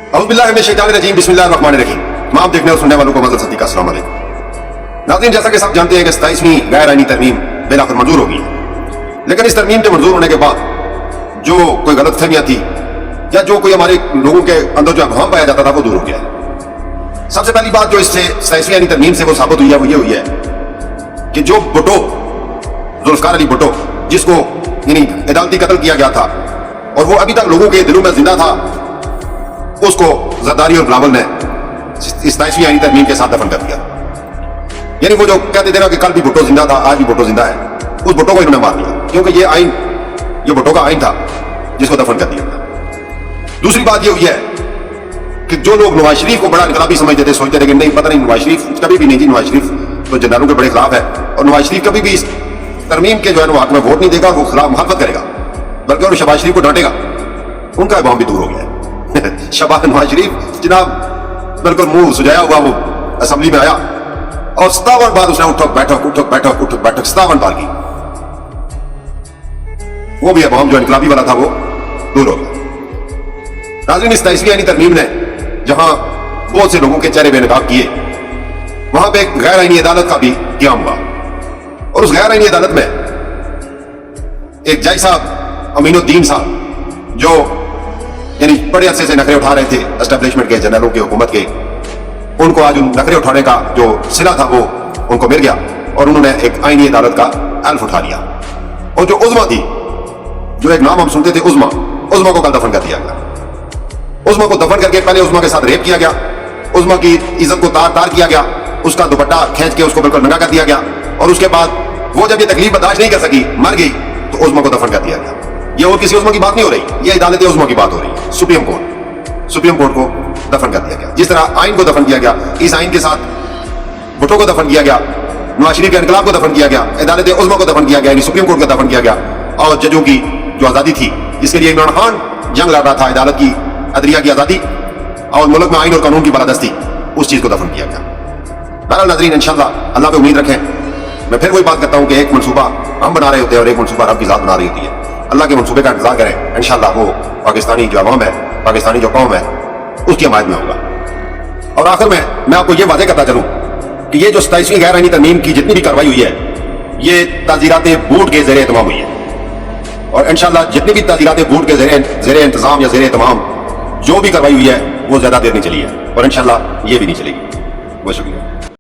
औज़ु बिल्लाहि मिनश शैतानिर रजीम, बिस्मिल्लाहिर रहमानिर रहीम। तमाम देखने और सुनने वालों को मज़ल सदी का अस्सलाम वालेकुम। नाज़रीन, जैसा कि सब जानते हैं कि 27वीं गैर आईनी तरमीम बिलाखिर मंजूर होगी, लेकिन इस तरमीम के मंजूर होने के बाद जो कोई गलतफहमियां थी या जो कोई हमारे लोगों के अंदर जो अफवाह पाया जाता था वो दूर हो गया है। सबसे पहली बात जो इससे 27वीं आईनी तरमीम से वो साबित हुई है वो ये हुई है कि जो भुट्टो, जुल्फ़िकार अली भुट्टो, जिसको यानी अदालती कत्ल किया गया था और वो अभी तक लोगों के दिलों में जिंदा था, उसको जरदारी और बिलावल ने इस 27वीं आईनी तरमीम के साथ दफन कर दिया। यानी वो जो कहते थे ना कि कल भी भुट्टो जिंदा था, आज भी भुट्टो जिंदा है, उस भुट्टो को इन्होंने मार दिया, क्योंकि ये आइन, ये भुट्टो का आइन था जिसको दफन कर दिया गया। दूसरी बात ये हुई है कि जो लोग नवाज शरीफ को बड़ा इनकलाबी समझते थे, सोचते थे कि नहीं, पता नहीं नवाज शरीफ कभी भी नहीं जी, नवाज शरीफ तो जनरलों के बड़े खिलाफ है और नवाज शरीफ कभी भी इस तरमीम के जो है हक में वोट नहीं देगा, वो खिलाफ मुखालफत करेगा, बल्कि और शहबाज शरीफ को डांटेगा। उनका इमाम भी दूर हो गया है। शहबाज नवाज शरीफ जनाब बिल्कुल मुंह सुजाया हुआ वो असेंबली में आया और 57 बार उसने उठक बैठक उठक बैठक उठक बैठक 57 बार की। वो भी इमाम जो इनकलाबी वाला था वो दूर हो गया। नाज़रीन, इस 27वीं आईनी तरमीम ने जहां बहुत से लोगों के चेहरे बेनकाब किए, वहां पे एक गैर आईनी अदालत का भी क़याम हुआ और उस गैर आईनी अदालत में एक जज साहब अमीनुद्दीन साहब, जो यानी बड़े अरसे से नखरे उठा रहे थे एस्टेब्लिशमेंट के, जनरलों की हुकूमत के, उनको आज उन नखरे उठाने का जो सिला था वो उनको मिल गया और उन्होंने एक आईनी अदालत का अल्फ उठा लिया। और जो उज़्मा थी, जो एक नाम हम सुनते थे उज़्मा, उज़्मा को कल दफन कर दिया गया। उज़्मा को दफन करके पहले उज़्मा के साथ रेप किया गया, उज़्मा की इज्जत को तार तार किया गया, उसका दुपट्टा खींच के उसको बिल्कुल नंगा कर दिया गया और उसके बाद वो जब ये तकलीफ बर्दाश्त नहीं कर सकी, मर गई, तो उज़्मा को दफन कर दिया गया। ये और किसी उज़्मा की बात नहीं हो रही, ये अदालत उज़्मा की बात हो रही है। सुप्रीम कोर्ट को दफन कर दिया गया। जिस तरह आइन को दफन किया गया, इस आइन के साथ भुट्टो को दफन किया गया, नवाज शरीफ के इनकलाब को दफन किया गया, अदालत उज़्मा को दफन किया गया, यानी सुप्रीम कोर्ट को दफन किया गया। और जजों की जो आज़ादी थी, जिसके लिए इमरान खान जंग लड़ रहा था, अदालत की, अदलिया की आज़ादी और मुल्क में आइन और कानून की बालादस्ती, उस चीज़ को दफन किया गया। बहरहाल नाज़रीन, इंशाअल्लाह अल्लाह पे उम्मीद रखें। मैं फिर वही बात करता हूँ कि एक मनसूबा हम बना रहे होते हैं और एक मनसूबा रब की ज़ात बना रही होती है। अल्लाह के मनसूबे का इंतजार करें, इंशाअल्लाह वो पाकिस्तानी जो अवाम है, पाकिस्तानी जो कौम है, उसकी हमायत में होगा। और आखिर में मैं आपको ये वादे करता चलूँ कि ये जो 27वीं गैर आईनी तरमीम की जितनी भी कार्रवाई हुई है, ये ताज़ीरात बूट के ज़ेरे एहतमाम हुई है और इंशाअल्लाह जितनी भी ताज़ीरात बूट के ज़ेरे इंतजाम या ज़ेरे एहतमाम जो भी कार्रवाई हुई है वो ज़्यादा देर नहीं चली है और इंशाअल्लाह ये भी नहीं चलेगी। बहुत शुक्रिया।